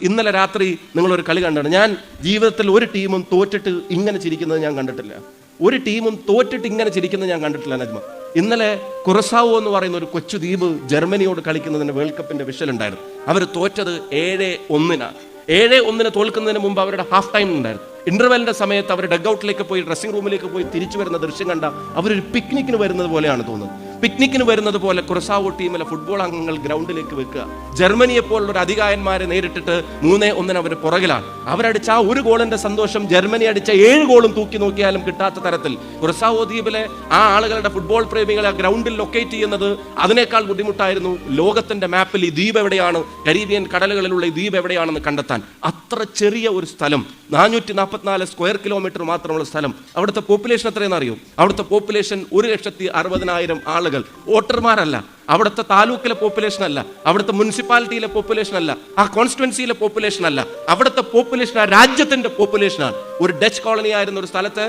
ഇന്നലെ രാത്രി നിങ്ങളൊരു കളി കണ്ടാണ്. ഞാൻ ജീവിതത്തിൽ ഒരു ടീമും തോറ്റിട്ട് ഇങ്ങനെ ചിരിക്കുന്നത് ഞാൻ കണ്ടിട്ടില്ല. ഒരു ടീമും തോറ്റിട്ട് ഇങ്ങനെ ചിരിക്കുന്നത് ഞാൻ കണ്ടിട്ടില്ല നജ്മ. ഇന്നലെ കുറസാവോ എന്ന് പറയുന്ന ഒരു കൊച്ചു ദ്വീപ് ജർമ്മനിയോട് കളിക്കുന്നതിന് വേൾഡ് കപ്പിന്റെ വിഷൽ ഉണ്ടായിരുന്നു. അവർ തോറ്റത് 7-1. 7-1 തോൽക്കുന്നതിന് മുമ്പ് അവരുടെ ഹാഫ് ടൈം ഉണ്ടായിരുന്നു. ഇന്റർവെല്ലിന്റെ സമയത്ത് അവർ ഡഗ്ഔട്ടിലേക്ക് പോയി ഡ്രസ്സിംഗ് റൂമിലേക്ക് പോയി തിരിച്ചു വരുന്ന ദൃശ്യം കണ്ട അവരൊരു പിക്നിക്കിന് വരുന്നത് പോലെയാണ് തോന്നുന്നത്. പിക്നിക്കിന് വരുന്നത് പോലെ കുറസാവോ ടീമിലെ ഫുട്ബോൾ അംഗങ്ങൾ ഗ്രൗണ്ടിലേക്ക് വെക്കുക. ജർമ്മനിയെ പോലുള്ള ഒരു അധികായന്മാരെ നേരിട്ടിട്ട് 3-1 അവർ പുറകിലാണ്. അവരടിച്ച ആ ഒരു ഗോളിന്റെ സന്തോഷം ജർമ്മനി അടിച്ച 7 ഗോളും തൂക്കി നോക്കിയാലും കിട്ടാത്ത തരത്തിൽ കുറസാവോ ദ്വീപിലെ ആ ആളുകളുടെ ഫുട്ബോൾ പ്രേമികളെ ഗ്രൗണ്ടിൽ ലൊക്കേറ്റ് ചെയ്യുന്നത് അതിനേക്കാൾ ബുദ്ധിമുട്ടായിരുന്നു. ലോകത്തിന്റെ മാപ്പിൽ ഈ ദ്വീപ് എവിടെയാണ്, കരീബിയൻ കടലുകളിലുള്ള ഈ ദ്വീപ് എവിടെയാണെന്ന് കണ്ടെത്താൻ. അത്ര ചെറിയ ഒരു സ്ഥലം, 444 സ്ക്വയർ കിലോമീറ്റർ മാത്രമുള്ള സ്ഥലം. അവിടുത്തെ പോപ്പുലേഷൻ എത്രയെന്ന് അറിയോ? അവിടുത്തെ പോപ്പുലേഷൻ 1,60,000 ആളുകൾ. വോട്ടർമാരല്ല, അവിടുത്തെ താലൂക്കിലെ പോപ്പുലേഷൻ അല്ല, അവിടുത്തെ മുനിസിപ്പാലിറ്റിയിലെ പോപ്പുലേഷൻ അല്ല, ആ കോൺസ്റ്റിറ്റ്യുവൻസിയിലെ പോപ്പുലേഷൻ അല്ല, അവിടുത്തെ പോപ്പുലേഷൻ ആ രാജ്യത്തിന്റെ പോപ്പുലേഷനാണ്. ഒരു ഡച്ച് കോളനി ആയിരുന്ന ഒരു സ്ഥലത്ത്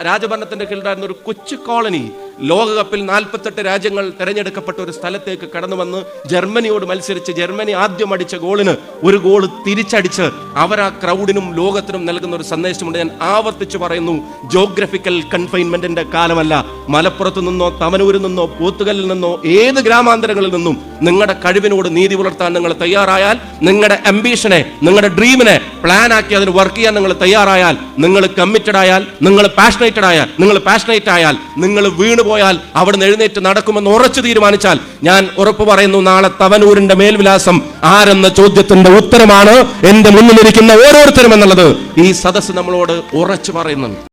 രാജഭരണത്തിന്റെ കീഴിലായിരുന്ന ഒരു കൊച്ചു കോളനി ലോകകപ്പിൽ 48 രാജ്യങ്ങൾ തെരഞ്ഞെടുക്കപ്പെട്ട ഒരു സ്ഥലത്തേക്ക് കടന്നു വന്ന് ജർമ്മനിയോട് മത്സരിച്ച് ജർമ്മനി ആദ്യം അടിച്ച ഗോളിന് ഒരു ഗോൾ തിരിച്ചടിച്ച് അവർ ആ ക്രൗഡിനും ലോകത്തിനും നൽകുന്ന ഒരു സന്ദേശമുണ്ട്. ഞാൻ ആവർത്തിച്ചു പറയുന്നു, ജോഗ്രഫിക്കൽ കൺഫൈൻമെന്റിന്റെ കാലമല്ല. മലപ്പുറത്ത് നിന്നോ തവനൂരിൽ നിന്നോ പോത്തുകലിൽ നിന്നോ ഏത് ഗ്രാമാന്തരങ്ങളിൽ നിന്നും നിങ്ങളുടെ കഴിവിനോട് നീതി പുലർത്താൻ നിങ്ങൾ തയ്യാറായാൽ, നിങ്ങളുടെ അംബീഷനെ, നിങ്ങളുടെ ഡ്രീമിനെ പ്ലാൻ ആക്കി അതിന് വർക്ക് ചെയ്യാൻ നിങ്ങൾ തയ്യാറായാൽ, നിങ്ങൾ കമ്മിറ്റഡ് ആയാൽ, നിങ്ങൾ പാഷനേറ്റ് ആയാൽ, നിങ്ങൾ വീണുപോയാൽ അവിടുന്ന് എഴുന്നേറ്റ് നടക്കുമെന്ന് ഉറച്ചു തീരുമാനിച്ചാൽ, ഞാൻ ഉറപ്പ് പറയുന്നു, നാളെ തവനൂരിന്റെ മേൽവിലാസം ആരെന്ന ചോദ്യത്തിന്റെ ഉത്തരമാണ് എന്റെ മുന്നിലിരിക്കുന്ന ഓരോരുത്തരും എന്നുള്ളത് ഈ സദസ്സ് നമ്മളോട് ഉറച്ചു പറയുന്നുണ്ട്.